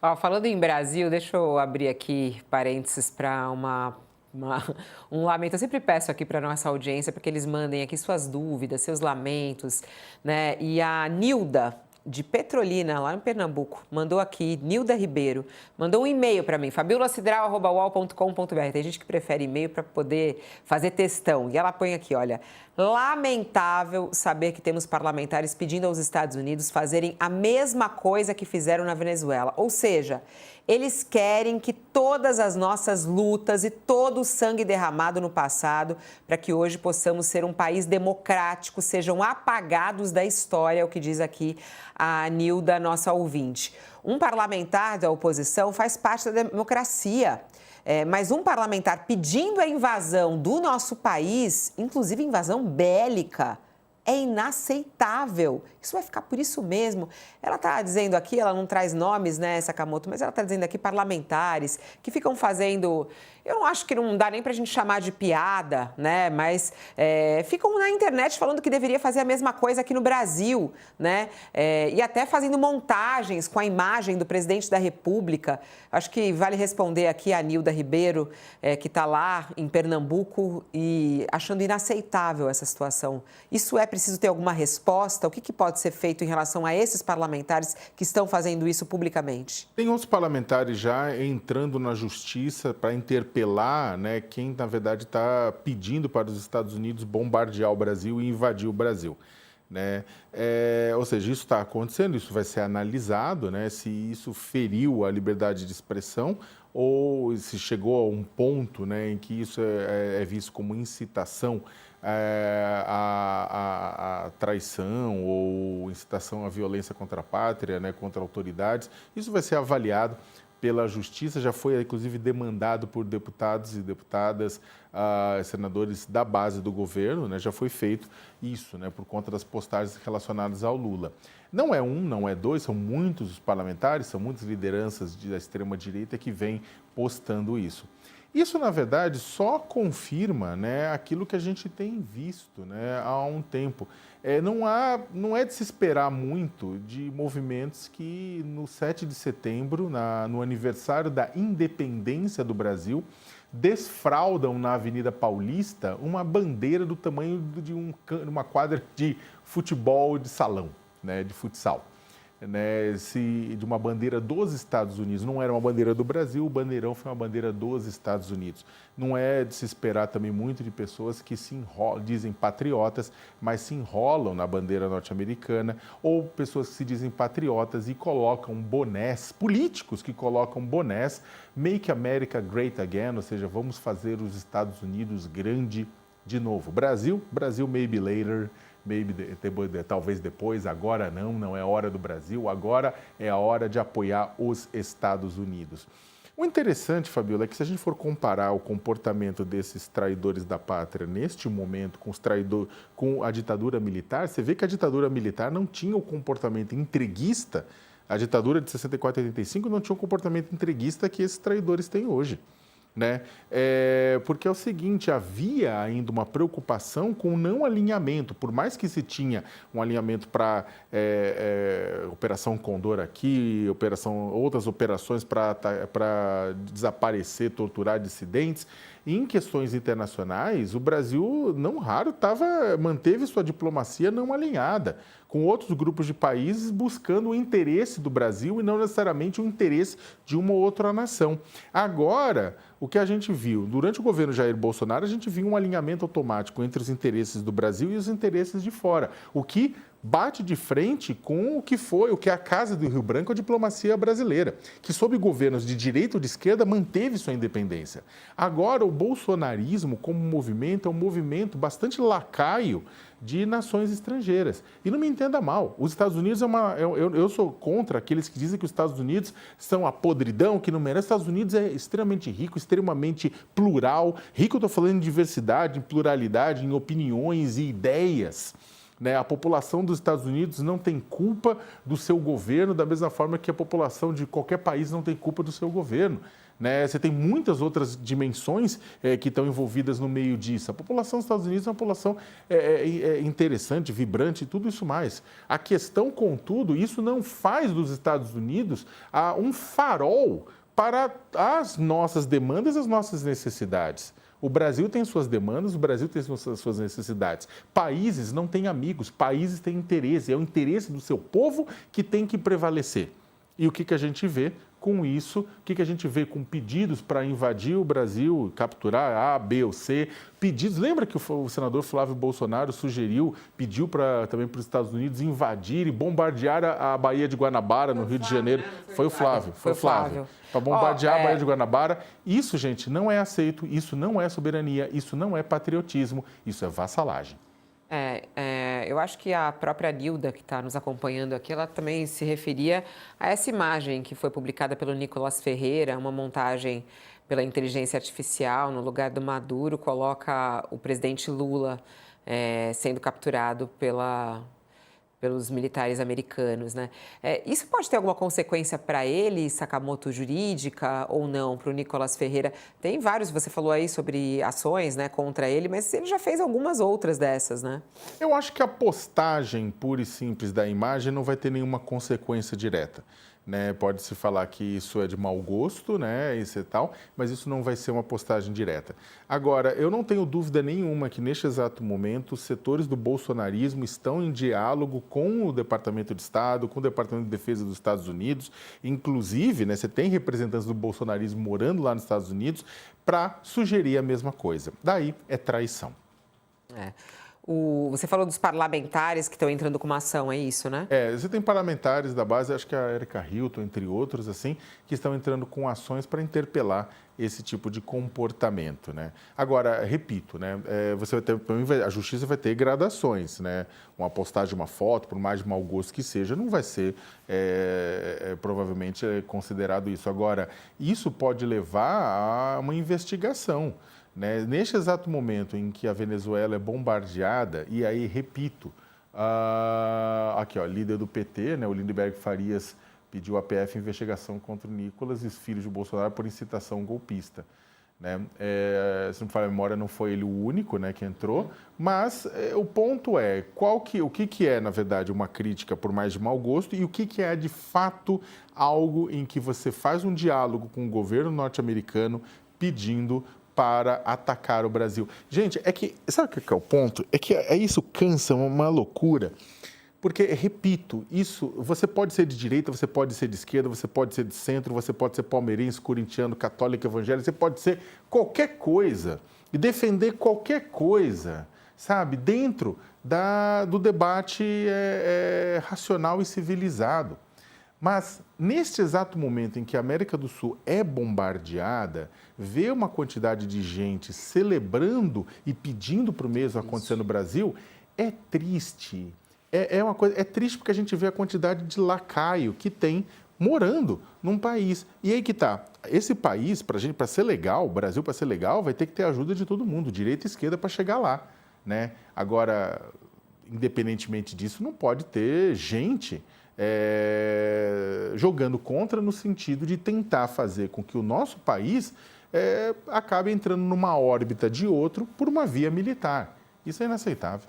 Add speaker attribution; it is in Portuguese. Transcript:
Speaker 1: Ó, falando em Brasil, deixa eu abrir aqui parênteses para um lamento. Eu sempre peço aqui para nossa audiência para que eles mandem aqui suas dúvidas, seus lamentos, né? E a Nilda, de Petrolina, lá em Pernambuco, mandou aqui, Nilda Ribeiro, mandou um e-mail para mim, fabiolacidral@uol.com.br. Tem gente que prefere e-mail para poder fazer textão. E ela põe aqui, olha, lamentável saber que temos parlamentares pedindo aos Estados Unidos fazerem a mesma coisa que fizeram na Venezuela. Ou seja, eles querem que todas as nossas lutas e todo o sangue derramado no passado, para que hoje possamos ser um país democrático, sejam apagados da história, é o que diz aqui a Nilda, nossa ouvinte. Um parlamentar da oposição faz parte da democracia. Mas um parlamentar pedindo a invasão do nosso país, inclusive invasão bélica, é inaceitável. Isso vai ficar por isso mesmo. Ela está dizendo aqui, ela não traz nomes, né, Sakamoto, mas ela está dizendo aqui parlamentares que ficam fazendo... Eu acho que não dá nem para a gente chamar de piada, né? Mas ficam na internet falando que deveria fazer a mesma coisa aqui no Brasil, né? E até fazendo montagens com a imagem do presidente da República. Acho que vale responder aqui a Nilda Ribeiro, que está lá em Pernambuco e achando inaceitável essa situação. Isso é preciso ter alguma resposta? O que pode ser feito em relação a esses parlamentares que estão fazendo isso publicamente?
Speaker 2: Tem outros parlamentares já entrando na justiça para interpelar, né, quem, na verdade, está pedindo para os Estados Unidos bombardear o Brasil e invadir o Brasil. Né? Ou seja, isso está acontecendo, isso vai ser analisado, né, se isso feriu a liberdade de expressão ou se chegou a um ponto, né, em que isso é visto como incitação à traição ou incitação à violência contra a pátria, né, contra autoridades. Isso vai ser avaliado pela Justiça, já foi inclusive demandado por deputados e deputadas, senadores da base do governo, né? Já foi feito isso, né? Por conta das postagens relacionadas ao Lula. Não é um, não é dois, são muitos os parlamentares, são muitas lideranças da extrema-direita que vêm postando isso. Isso, na verdade, só confirma, né, aquilo que a gente tem visto, né, há um tempo. Não é de se esperar muito de movimentos que, no 7 de setembro, no aniversário da independência do Brasil, desfraldam na Avenida Paulista uma bandeira do tamanho de uma quadra de futebol de salão, né, de futsal. Né, de uma bandeira dos Estados Unidos, não era uma bandeira do Brasil, o bandeirão foi uma bandeira dos Estados Unidos. Não é de se esperar também muito de pessoas que dizem patriotas, mas se enrolam na bandeira norte-americana, ou pessoas que se dizem patriotas e colocam bonés, políticos que colocam bonés, Make America Great Again, ou seja, vamos fazer os Estados Unidos grande de novo. Brasil, maybe later, talvez depois, agora não é hora do Brasil, agora é a hora de apoiar os Estados Unidos. O interessante, Fabiola, é que se a gente for comparar o comportamento desses traidores da pátria neste momento com a ditadura militar, você vê que a ditadura militar não tinha o comportamento entreguista, a ditadura de 64 e 85 não tinha o comportamento entreguista que esses traidores têm hoje. Né? Porque é o seguinte, havia ainda uma preocupação com o não alinhamento, por mais que se tinha um alinhamento para Operação Condor aqui, outras operações para desaparecer, torturar dissidentes. Em questões internacionais, o Brasil, não raro, manteve sua diplomacia não alinhada, com outros grupos de países buscando o interesse do Brasil e não necessariamente o interesse de uma ou outra nação. Agora, o que a gente viu, durante o governo Jair Bolsonaro, a gente viu um alinhamento automático entre os interesses do Brasil e os interesses de fora, o que bate de frente com o que é a Casa do Rio Branco, a diplomacia brasileira, que sob governos de direita ou de esquerda manteve sua independência. Agora, o bolsonarismo como movimento é um movimento bastante lacaio de nações estrangeiras. E não me entenda mal, os Estados Unidos eu sou contra aqueles que dizem que os Estados Unidos são a podridão, que não merece. Os Estados Unidos é extremamente rico, extremamente plural. Rico, eu estou falando em diversidade, em pluralidade, em opiniões e ideias. né? A população dos Estados Unidos não tem culpa do seu governo, da mesma forma que a população de qualquer país não tem culpa do seu governo. Né? Você tem muitas outras dimensões que estão envolvidas no meio disso. A população dos Estados Unidos é uma população interessante, vibrante e tudo isso mais. A questão, contudo, isso não faz dos Estados Unidos um farol para as nossas demandas e as nossas necessidades. O Brasil tem suas demandas, o Brasil tem suas necessidades. Países não têm amigos, países têm interesse. É o interesse do seu povo que tem que prevalecer. E o que a gente vê com isso? O que a gente vê com pedidos para invadir o Brasil, capturar A, B ou C? Pedidos. Lembra que o senador Flávio Bolsonaro pediu também para os Estados Unidos invadir e bombardear a Baía de Guanabara, no Rio de Janeiro? Foi o Flávio. Para bombardear a Baía de Guanabara. Isso, gente, não é aceito, isso não é soberania, isso não é patriotismo, isso é vassalagem.
Speaker 1: Eu acho que a própria Nilda, que está nos acompanhando aqui, ela também se referia a essa imagem que foi publicada pelo Nicolas Ferreira, uma montagem pela inteligência artificial no lugar do Maduro, coloca o presidente Lula sendo capturado pelos militares americanos, né? Isso pode ter alguma consequência para ele, Sakamoto, jurídica ou não, para o Nicolas Ferreira? Tem vários, você falou aí sobre ações, né, contra ele, mas ele já fez algumas outras dessas, né?
Speaker 2: Eu acho que a postagem pura e simples da imagem não vai ter nenhuma consequência direta. Né? Pode-se falar que isso é de mau gosto, né? Isso e tal, mas isso não vai ser uma postagem direta. Agora, eu não tenho dúvida nenhuma que, neste exato momento, os setores do bolsonarismo estão em diálogo com o Departamento de Estado, com o Departamento de Defesa dos Estados Unidos. Inclusive, né, você tem representantes do bolsonarismo morando lá nos Estados Unidos para sugerir a mesma coisa. Daí é traição.
Speaker 1: Você falou dos parlamentares que estão entrando com uma ação, é isso, né?
Speaker 2: Você tem parlamentares da base, acho que a Erika Hilton, entre outros, assim, que estão entrando com ações para interpelar esse tipo de comportamento, né? Agora, repito, né? Você vai ter, a justiça vai ter gradações, né? Uma postagem, uma foto, por mais de mau gosto que seja, não vai ser provavelmente considerado isso. Agora, isso pode levar a uma investigação. Né? Neste exato momento em que a Venezuela é bombardeada, e aí, repito, aqui, ó, líder do PT, né, o Lindenberg Farias, pediu à PF investigação contra o Nicolas e os filhos de Bolsonaro por incitação golpista. Né? Se não me falha a memória, não foi ele o único, né, que entrou, mas o ponto é, o que é, na verdade, uma crítica por mais de mau gosto e o que é, de fato, algo em que você faz um diálogo com o governo norte-americano pedindo para atacar o Brasil. Gente, sabe o que é o ponto? Isso cansa, uma loucura. Porque, repito, isso, você pode ser de direita, você pode ser de esquerda, você pode ser de centro, você pode ser palmeirense, corintiano, católico, evangélico, você pode ser qualquer coisa e defender qualquer coisa, sabe, dentro do debate racional e civilizado. Mas, neste exato momento em que a América do Sul é bombardeada, ver uma quantidade de gente celebrando e pedindo para o mesmo acontecer no Brasil é triste. É triste porque a gente vê a quantidade de lacaio que tem morando num país. E aí que tá. Esse país, para ser legal, o Brasil para ser legal, vai ter que ter a ajuda de todo mundo, direita e esquerda, para chegar lá. Né? Agora, independentemente disso, não pode ter gente jogando contra no sentido de tentar fazer com que o nosso país acabe entrando numa órbita de outro por uma via militar. Isso é inaceitável.